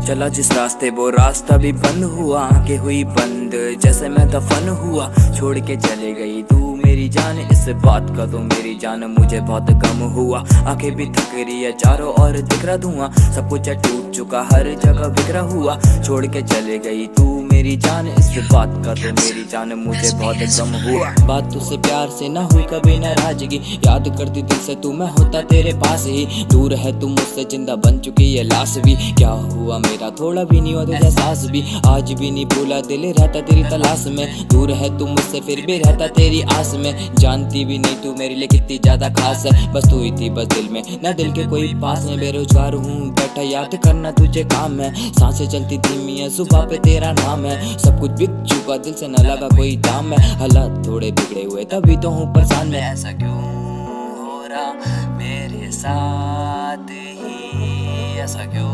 चला जिस रास्ते वो रास्ता भी बंद हुआ, आंखें हुई बंद जैसे मैं दफन हुआ। छोड़ के चले गई तू मेरी जान, इस बात का तो मेरी जान मुझे बहुत गम हुआ। आंखें भी थक रही है, चारों ओर दिख रहा धुआं, सब कुछ टूट चुका, हर जगह बिखरा हुआ। छोड़ के चले गई तू मेरी जान, इस बात का तो मेरी जान मुझे बहुत गम हुआ। बात तुझसे प्यार से ना हुई कभी नाराजगी, याद करती दिल से तू मैं होता तेरे पास ही। दूर है तू मुझसे, जिंदा बन चुकी ये लाश भी। क्या हुआ मेरा थोड़ा भी नहीं हुआ तुझे एहसास भी, आज भी नहीं भूला दिल रहता तेरी तलाश में। दूर है तू मुझसे फिर भी रहता तेरी आस में, जानती भी नहीं तू मेरे लिए कितनी ज्यादा खास है। बस तू ही थी बस दिल में, ना दिल के कोई पास में। बेरोजगार हूँ बैठा, याद करना तुझे काम है। सांसें चलती धीमी है, सुबह पे तेरा नाम है। सब कुछ बिक चुका, दिल से न लगा कोई दाम है। हालात थोड़े बिगड़े हुए तभी तो हूँ परेशान में। ऐसा क्यों हो रहा मेरे साथ ही, ऐसा क्यों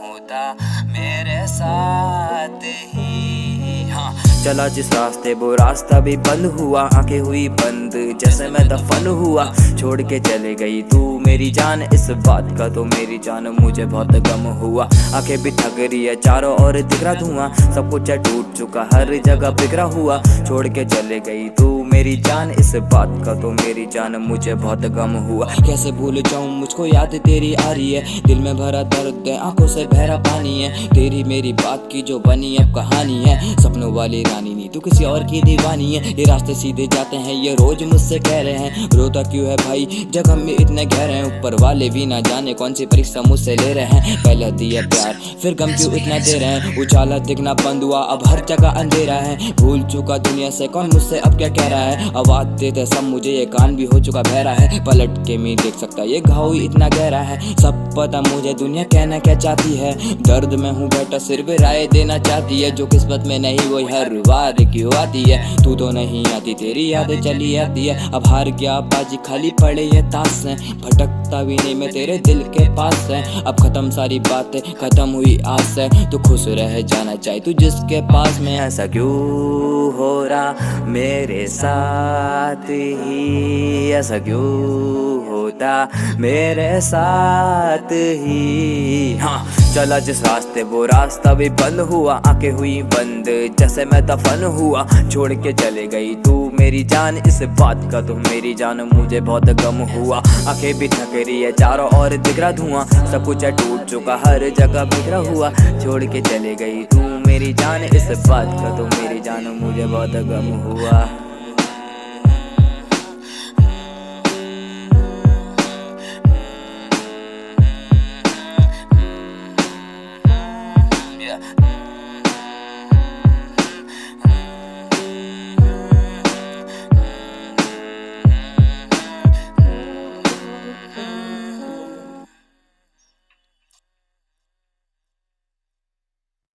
होता मेरे साथ ही। हाँ चला जिस रास्ते वो रास्ता भी बंद हुआ, आंखें हुई बंद जैसे मैं दफन हुआ। छोड़ के चले गई तू मेरी जान, इस बात का तो मेरी जान मुझे बहुत गम हुआ। आंखें भी थक रही है, चारों ओर दिख रहा धुआं, सब कुछ टूट चुका, हर जगह बिखरा हुआ। छोड़ के चले गई तू मेरी जान, इस बात का तो मेरी जान मुझे बहुत गम हुआ। कैसे भूल जाऊं मुझको याद तेरी आ रही है, दिल में भरा दर्द है, आंखों से बहरा पानी है। तेरी मेरी बात की जो बनी अब कहानी है, सपनों वाली रानी नहीं तू किसी और की दीवानी है। ये रास्ते सीधे जाते हैं ये रोज मुझसे कह रहे हैं, रोता क्यों है भाई जगह में इतने गहरे हैं। ऊपर वाले भी ना जाने कौन सी परीक्षा मुझसे ले रहे हैं। पहले दिया प्यार फिर गम क्यों इतना दे रहे हैं। उजाला दिखना बंद हुआ, अब हर जगह अंधेरा है। भूल चुका दुनिया से कौन मुझसे अब क्या कह रहा है। आवाज देते सब मुझे, ये कान भी हो चुका बहरा है। पलट के मैं देख सकता ये घाव इतना गहरा है। सब पता मुझे दुनिया कहना क्या चाहती है। दर्द में हूँ बैठा, सिर्फ राय देना चाहती है। जो किस्मत में नहीं वही हर बार क्यों आती है। तू तो नहीं आती, तेरी यादें चली आती है। अब हार गया बाजी, खाली पड़े ये ताश हैं। भटकता भी नहीं मैं तेरे दिल के पास है। अब खत्म सारी बातें, खत्म हुई आस है। तू खुश रह जाना चाहे तू जिसके पास में। ऐसा क्यों हो रहा मेरे साथ ही, ऐसा क्यों होता मेरे साथ ही। हाँ चला जिस रास्ते वो रास्ता भी बंद हुआ, आंखें हुई बंद जैसे मैं दफन हुआ। छोड़ के चले गई तू मेरी जान, इस बात का तो मेरी जान मुझे बहुत गम हुआ। आंखें भी थक रही है, चारों ओर दिख रहा धुआं, सब कुछ टूट चुका, हर जगह बिखरा हुआ। छोड़ के चले गई तू मेरी जान, इस बात का तो मेरी जान मुझे बहुत गम हुआ।